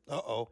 Uh-oh.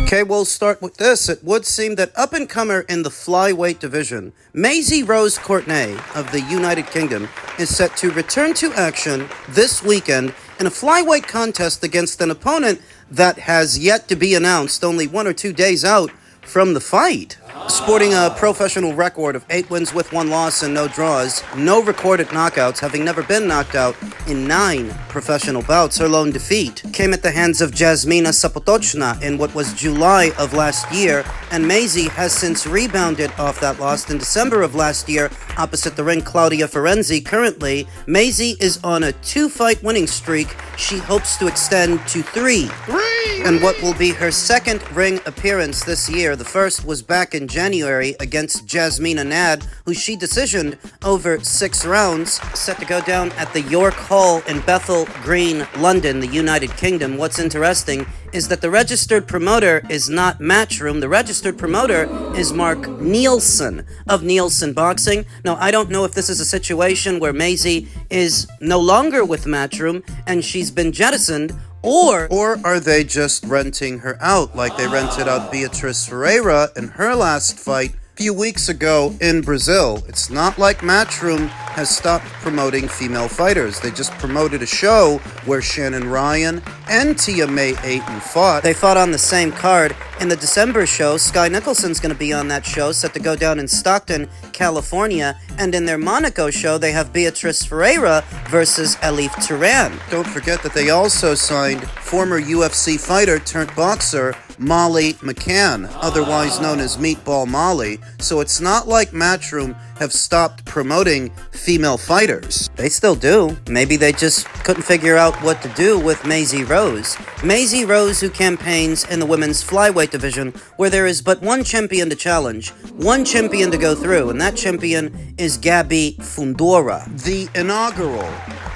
Okay, we'll start with this. It would seem that up-and-comer in the flyweight division, Maisie Rose Courtney of the United Kingdom, is set to return to action this weekend in a flyweight contest against an opponent that has yet to be announced, only 1 or 2 days out from the fight. Sporting a professional record of 8 wins with 1 loss and no draws, no recorded knockouts, having never been knocked out in 9 professional bouts, her lone defeat came at the hands of Jasmina Sopotochna in what was July of last year, and Maisie has since rebounded off that loss in December of last year opposite the ring Claudia Ferenzi. Currently, Maisie is on a 2-fight winning streak. She hopes to extend to 3. And what will be her second ring appearance this year. The first was back in January against Jasmina Nad, who she decisioned over 6 rounds, set to go down at the York Hall in Bethnal Green, London, the United Kingdom. What's interesting is that the registered promoter is not Matchroom. The registered promoter is Mark Nielsen of Nielsen Boxing. Now, I don't know if this is a situation where Maisie is no longer with Matchroom and she's been jettisoned, or are they just renting her out like they rented out Beatriz Ferreira in her last fight a few weeks ago in Brazil? It's not like Matchroom has stopped promoting female fighters. They just promoted a show where Shannon Ryan and Tia May Ayton fought. They fought on the same card. In the December show, Sky Nicholson's going to be on that show, set to go down in Stockton, California. And in their Monaco show, they have Beatriz Ferreira versus Elif Turan. Don't forget that they also signed former UFC fighter turned boxer Molly McCann, otherwise known as Meatball Molly. So it's not like Matchroom have stopped promoting female fighters. They still do. Maybe they just couldn't figure out what to do with Maisey-Rose. Maisey-Rose, who campaigns in the women's flyweight division, where there is but one champion to challenge, one champion to go through, and that champion is Gabby Fundora, the inaugural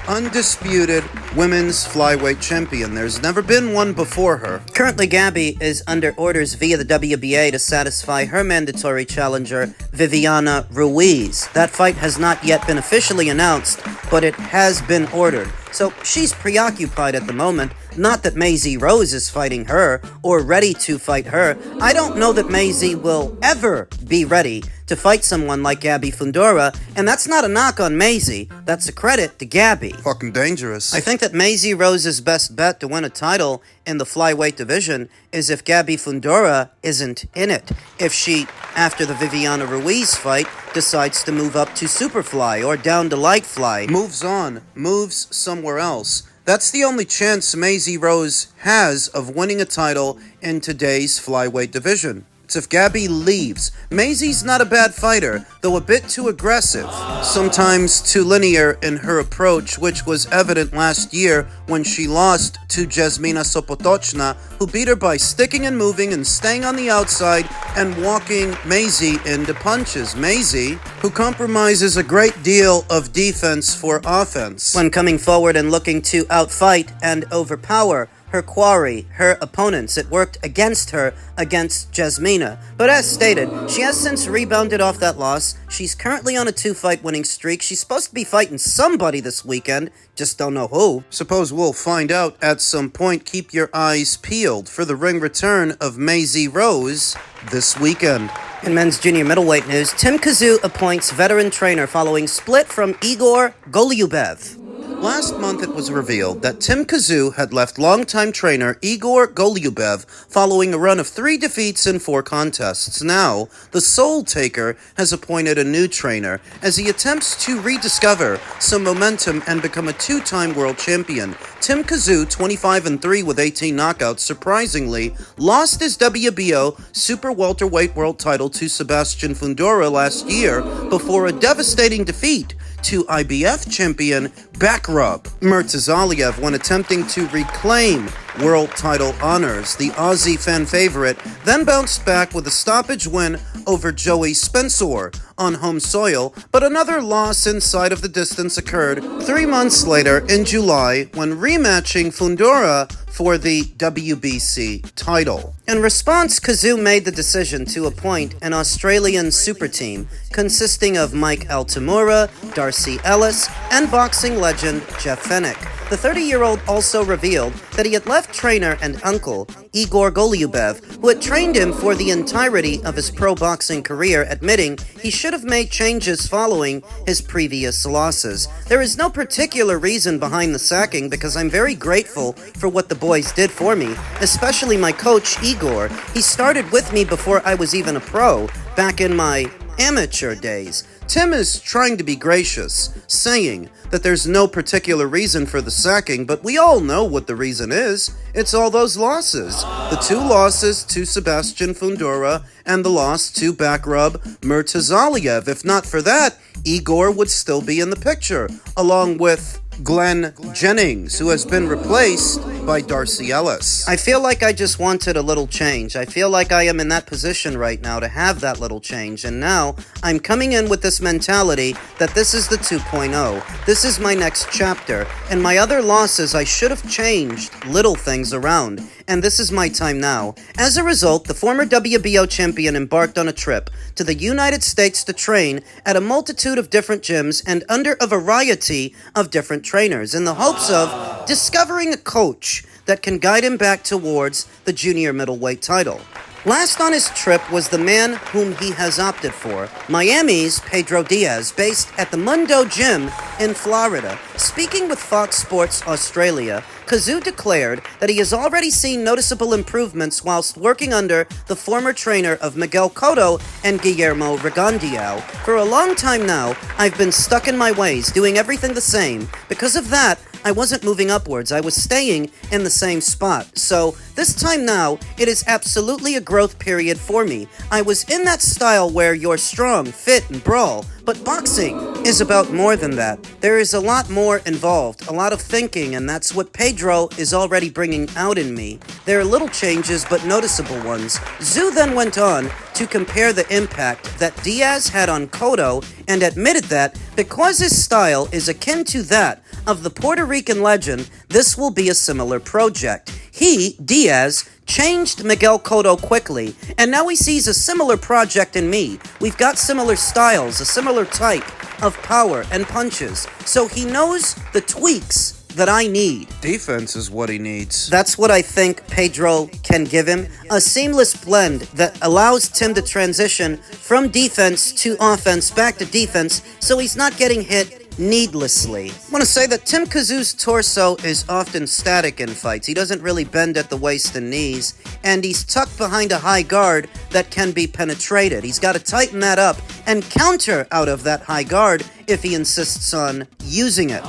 undisputed women's flyweight champion. There's never been one before her. Currently, Gabby is under orders via the WBA to satisfy her mandatory challenger, Viviana Ruiz. That fight has not yet been officially announced, but it has been ordered. So she's preoccupied at the moment. Not that Maisey-Rose is fighting her or ready to fight her. I don't know that Maisie will ever be ready to fight someone like Gabby Fundora, and that's not a knock on Maisie. That's a credit to Gabby. Fucking dangerous. I think that Maisey-Rose's best bet to win a title in the flyweight division is if Gabby Fundora isn't in it. If she, after the Viviana Ruiz fight, decides to move up to Superfly or down to Lightfly, moves on, moves somewhere else. That's the only chance Maisey-Rose has of winning a title in today's flyweight division. It's if Gabby leaves. Maisie's not a bad fighter, though a bit too aggressive. Sometimes too linear in her approach, which was evident last year when she lost to Jasmina Sopotochna, who beat her by sticking and moving and staying on the outside and walking Maisie into punches. Maisie, who compromises a great deal of defense for offense when coming forward and looking to outfight and overpower her quarry, her opponents. It worked against her, against Jasmina. But as stated, she has since rebounded off that loss. She's currently on a 2-fight winning streak. She's supposed to be fighting somebody this weekend, just don't know who. Suppose we'll find out at some point. Keep your eyes peeled for the ring return of Maisey-Rose this weekend. In men's junior middleweight news, Tim Tszyu appoints veteran trainer following split from Igor Golubev. Last month it was revealed that Tszyu had left longtime trainer Igor Golyubev following a run of 3 defeats in 4 contests. Now, the Soul Taker has appointed a new trainer as he attempts to rediscover some momentum and become a 2-time world champion. Tszyu, 25-3 with 18 knockouts, surprisingly lost his WBO Super Welterweight World title to Sebastian Fundora last year before a devastating defeat to IBF champion Backrub Murtazaliev when attempting to reclaim world title honors. The Aussie fan favorite then bounced back with a stoppage win over Joey Spencer on home soil, but another loss inside of the distance occurred 3 months later in July when rematching Fundora for the WBC title. In response, Tszyu made the decision to appoint an Australian super team consisting of Mike Altamura, Darcy Ellis, and boxing legend Jeff Fennick. The 30-year-old also revealed that he had left trainer and uncle Igor Golyubev, who had trained him for the entirety of his pro boxing career, admitting he should have made changes following his previous losses. There is no particular reason behind the sacking because I'm very grateful for what the boys did for me, especially my coach Igor. He started with me before I was even a pro, back in my amateur days. Tim is trying to be gracious, saying that there's no particular reason for the sacking, but we all know what the reason is. It's all those losses. The 2 losses to Sebastian Fundora and the loss to Backrub Murtazaliev. If not for that, Igor would still be in the picture, along with Glenn Jennings, who has been replaced by Darcy Ellis. I feel like I just wanted a little change. I feel like I am in that position right now to have that little change, and now I'm coming in with this mentality that this is the 2.0. This is my next chapter, and my other losses I should have changed little things around, and this is my time now. As a result, the former WBO champion embarked on a trip to the United States to train at a multitude of different gyms and under a variety of different trainers in the hopes of discovering a coach that can guide him back towards the junior middleweight title. Last on his trip was the man whom he has opted for, Miami's Pedro Diaz, based at the Mundo Gym in Florida. Speaking with Fox Sports Australia, Tszyu declared that he has already seen noticeable improvements whilst working under the former trainer of Miguel Cotto and Guillermo Rigondeaux. For a long time now, I've been stuck in my ways, doing everything the same. Because of that, I wasn't moving upwards. I was staying in the same spot. So this time now, it is absolutely a growth period for me. I was in that style where you're strong, fit, and brawl. But boxing is about more than that. There is a lot more involved, a lot of thinking, and that's what Pedro is already bringing out in me. There are little changes, but noticeable ones. Tszyu then went on to compare the impact that Diaz had on Cotto and admitted that because his style is akin to that of the Puerto Rican legend, this will be a similar project. He, Diaz, changed Miguel Cotto quickly, and now he sees a similar project in me. We've got similar styles, a similar type of power and punches, so he knows the tweaks that I need. Defense is what he needs. That's what I think Pedro can give him. A seamless blend that allows Tim to transition from defense to offense, back to defense, so he's not getting hit needlessly. I want to say that Tszyu's torso is often static in fights. He doesn't really bend at the waist and knees, and he's tucked behind a high guard that can be penetrated. He's got to tighten that up and counter out of that high guard if he insists on using it.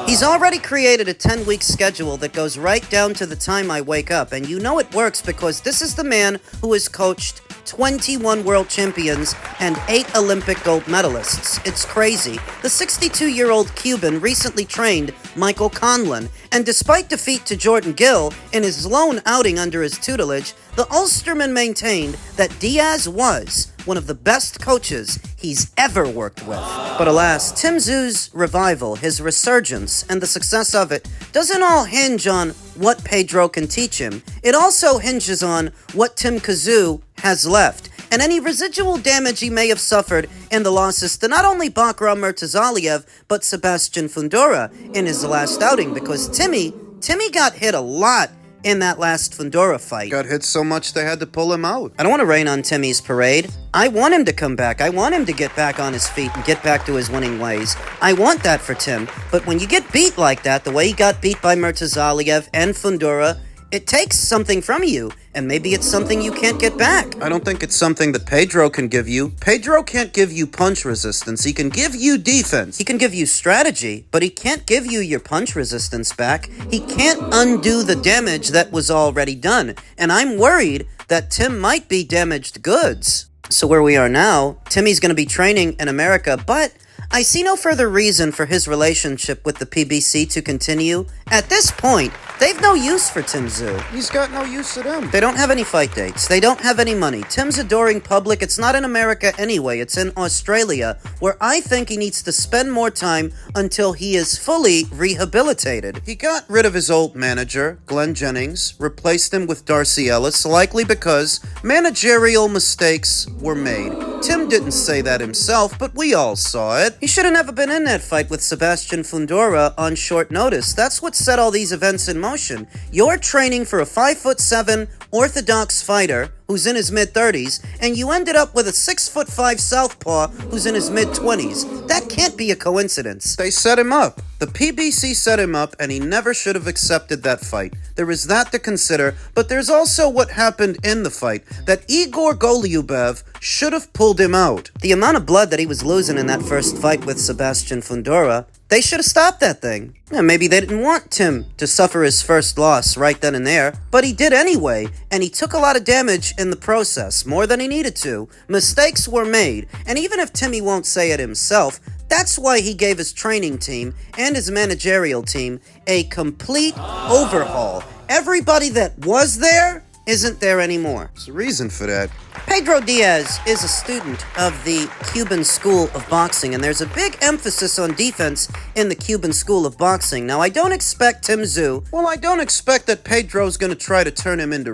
He's already created a 10-week schedule that goes right down to the time I wake up, and you know it works because this is the man who has coached 21 world champions and 8 Olympic gold medalists. It's crazy. The 62-year-old Cuban recently trained Michael Conlan, and despite defeat to Jordan Gill in his lone outing under his tutelage, the Ulsterman maintained that Diaz was one of the best coaches he's ever worked with. But alas, Tszyu's revival, his resurgence, and the success of it doesn't all hinge on what Pedro can teach him. It also hinges on what Tszyu has left, and any residual damage he may have suffered in the losses to not only Backrub Murtazaliev, but Sebastian Fundora in his last outing, because Timmy got hit a lot in that last Fundora fight. Got hit so much they had to pull him out. I don't want to rain on Timmy's parade. I want him to come back. I want him to get back on his feet and get back to his winning ways. I want that for Tim. But when you get beat like that, the way he got beat by Murtazaliev and Fundora, it takes something from you, and maybe it's something you can't get back. I don't think it's something that Pedro can give you. Pedro can't give you punch resistance. He can give you defense. He can give you strategy, but he can't give you your punch resistance back. He can't undo the damage that was already done. And I'm worried that Tim might be damaged goods. So where we are now, Timmy's going to be training in America, but I see no further reason for his relationship with the PBC to continue. At this point, they've no use for Tszyu. He's got no use of them. They don't have any fight dates. They don't have any money. Tim's adoring public. It's not in America anyway. It's in Australia, where I think he needs to spend more time until he is fully rehabilitated. He got rid of his old manager, Glenn Jennings, replaced him with Darcy Ellis, likely because managerial mistakes were made. Tim didn't say that himself, but we all saw it. He should have never been in that fight with Sebastian Fundora on short notice. That's what set all these events in motion. You're training for a 5'7" orthodox fighter who's in his mid-30s, and you ended up with a 6'5" southpaw who's in his mid-20s. That can't be a coincidence. They set him up. The PBC set him up, and he never should have accepted that fight. There is that to consider, but there's also what happened in the fight, that Igor Golubev should have pulled him out. The amount of blood that he was losing in that first fight with Sebastian Fundora, they should have stopped that thing. Yeah, maybe they didn't want Tim to suffer his first loss right then and there, but he did anyway, and he took a lot of damage in the process, more than he needed to. Mistakes were made, and even if Timmy won't say it himself, that's why he gave his training team and his managerial team a complete overhaul. Everybody that was there isn't there anymore. There's a reason for that. Pedro Diaz is a student of the Cuban School of Boxing, and there's a big emphasis on defense in the Cuban School of Boxing. Now, I don't expect Tszyu. Well, I don't expect that Pedro's going to try to turn him into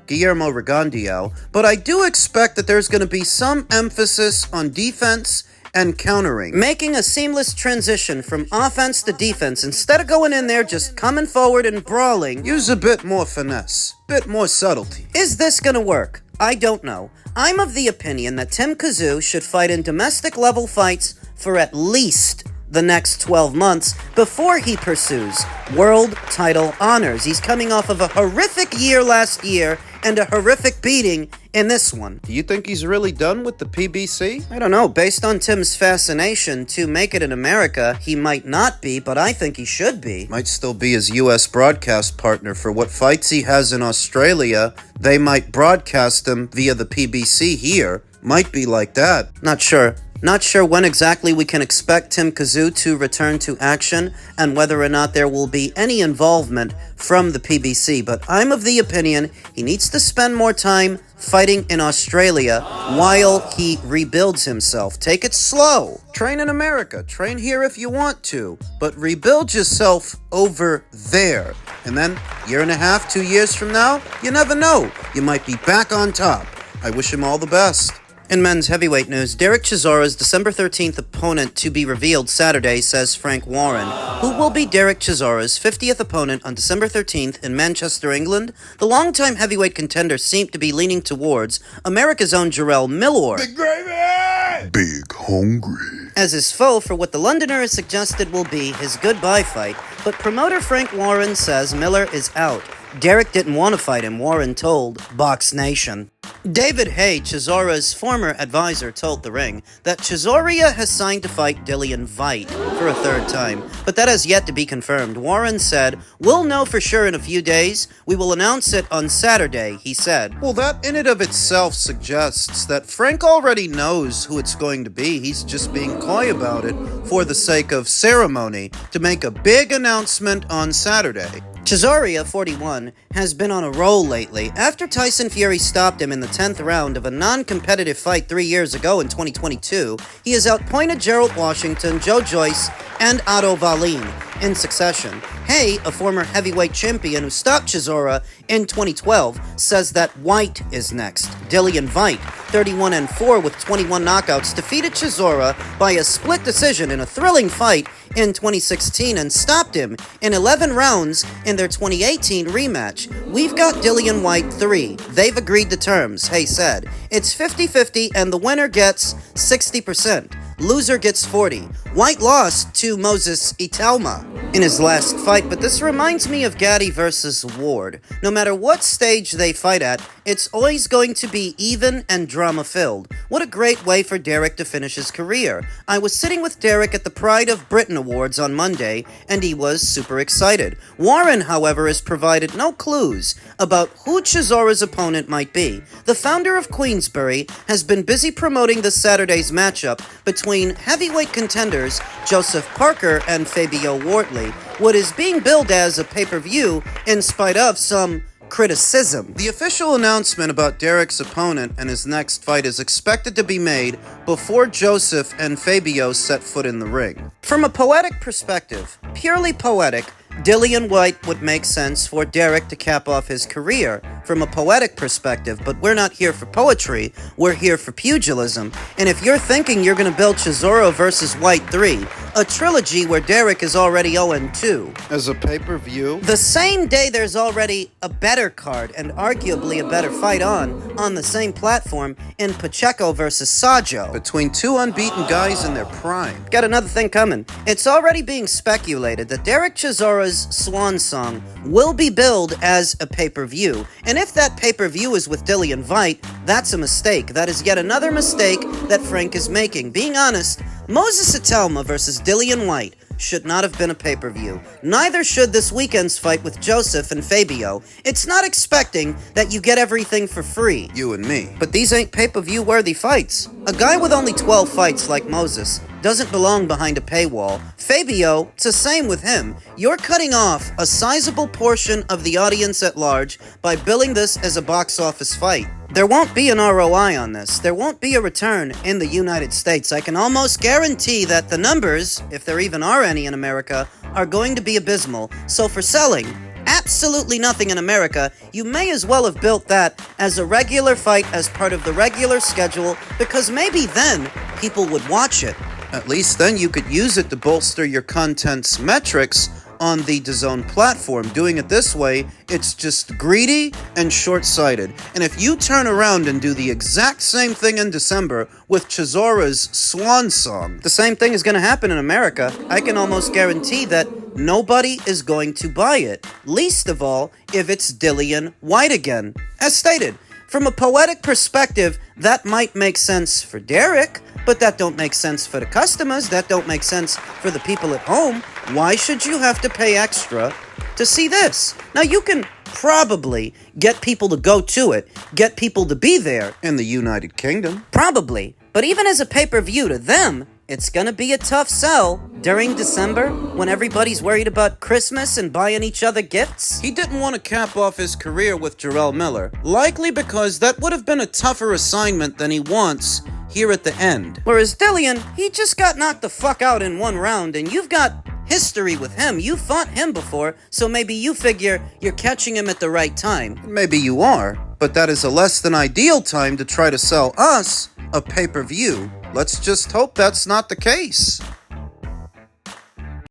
Guillermo Rigondeaux, but I do expect that there's going to be some emphasis on defense and countering. Making a seamless transition from offense to defense. Instead of going in there just coming forward and brawling, use a bit more finesse, bit more subtlety. Is this gonna work? I don't know. I'm of the opinion that Tim Tszyu should fight in domestic level fights for at least the next 12 months before he pursues world title honors. He's coming off of a horrific year last year and a horrific beating in this one. Do you think he's really done with the PBC? I don't know. Based on Tim's fascination to make it in America, he might not be, but I think he should be. Might still be his U.S. broadcast partner for what fights he has in Australia. They might broadcast them via the PBC here. Might be like that. Not sure. Not sure when exactly we can expect Tim Tszyu to return to action and whether or not there will be any involvement from the PBC, but I'm of the opinion he needs to spend more time fighting in Australia while he rebuilds himself. Take it slow. Train in America. Train here if you want to, but rebuild yourself over there. And then, year and a half, 2 years from now, you never know. You might be back on top. I wish him all the best. In men's heavyweight news, Derek Chisora's December 13th opponent to be revealed Saturday, says Frank Warren. Who will be Derek Chisora's 50th opponent on December 13th in Manchester, England? The longtime heavyweight contender seemed to be leaning towards America's own Jarrell Miller. Big gravy! Big hungry. As his foe for what the Londoner has suggested will be his goodbye fight, but promoter Frank Warren says Miller is out. Derek didn't want to fight him, Warren told Box Nation. David Hay, Chisora's former advisor, told The Ring that Chisora has signed to fight Dillian Whyte for a third time, but that has yet to be confirmed. Warren said, "We'll know for sure in a few days. We will announce it on Saturday," he said. Well, that in and of itself suggests that Frank already knows who it's going to be. He's just being coy about it for the sake of ceremony to make a big announcement on Saturday. Chisora, 41, has been on a roll lately. After Tyson Fury stopped him in the 10th round of a non-competitive fight 3 years ago in 2022, he has outpointed Gerald Washington, Joe Joyce, and Otto Wallin. in succession. Hay, a former heavyweight champion who stopped Chisora in 2012, says that Whyte is next. Dillian Whyte, 31-4 with 21 knockouts, defeated Chisora by a split decision in a thrilling fight in 2016 and stopped him in 11 rounds in their 2018 rematch. We've got Dillian Whyte 3. They've agreed to terms, Hay said. It's 50-50 and the winner gets 60%. Loser gets 40. Whyte lost to Moses Italma in his last fight, but this reminds me of Gaddy versus Ward. No matter what stage they fight at, it's always going to be even and drama-filled. What a great way for Derek to finish his career. I was sitting with Derek at the Pride of Britain Awards on Monday, and he was super excited. Warren, however, has provided no clues about who Chisora's opponent might be. The founder of Queensberry has been busy promoting this Saturday's matchup between heavyweight contenders Joseph Parker and Fabio Wortley, what is being billed as a pay-per-view in spite of some criticism. The official announcement about Derek's opponent and his next fight is expected to be made before Joseph and Fabio set foot in the ring. From a poetic perspective, purely poetic, Dillian Whyte would make sense for Derek to cap off his career from a poetic perspective, but we're not here for poetry, we're here for pugilism. And if you're thinking you're going to build Chisora versus Whyte 3, a trilogy where Derek is already 0-2. As a pay-per-view? The same day there's already a better card and arguably a better fight on the same platform in Pacheco versus Sajo. Between two unbeaten guys in their prime. Got another thing coming. It's already being speculated that Derek Chisora's swan song will be billed as a pay-per-view. And if that pay-per-view is with Dillian Whyte, that's a mistake. That is yet another mistake that Frank is making. Being honest, Moses Italma versus Dillian Whyte should not have been a pay-per-view. Neither should this weekend's fight with Joseph and Fabio. It's not expecting that you get everything for free. You and me. But these ain't pay-per-view worthy fights. A guy with only 12 fights like Moses doesn't belong behind a paywall. Fabio, it's the same with him. You're cutting off a sizable portion of the audience at large by billing this as a box office fight. There won't be an ROI on this. There won't be a return in the United States. I can almost guarantee that the numbers, if there even are any in America, are going to be abysmal. So for selling absolutely nothing in America, you may as well have built that as a regular fight as part of the regular schedule, because maybe then people would watch it. At least then you could use it to bolster your content's metrics on the DAZN platform. Doing it this way, it's just greedy and short-sighted. And if you turn around and do the exact same thing in December with Chisora's swan song, the same thing is going to happen in America. I can almost guarantee that nobody is going to buy it. Least of all, if it's Dillian Whyte again. As stated, from a poetic perspective, that might make sense for Derek, but that don't make sense for the customers, that don't make sense for the people at home. Why should you have to pay extra to see this? Now, you can probably get people to go to it, get people to be there. In the United Kingdom. Probably. But even as a pay-per-view to them, it's gonna be a tough sell during December when everybody's worried about Christmas and buying each other gifts. He didn't want to cap off his career with Jarrell Miller, likely because that would have been a tougher assignment than he wants here at the end. Whereas Dillian, he just got knocked the fuck out in one round, and you've got history with him. You fought him before, so maybe you figure you're catching him at the right time. Maybe you are, but that is a less than ideal time to try to sell us a pay-per-view. Let's just hope that's not the case.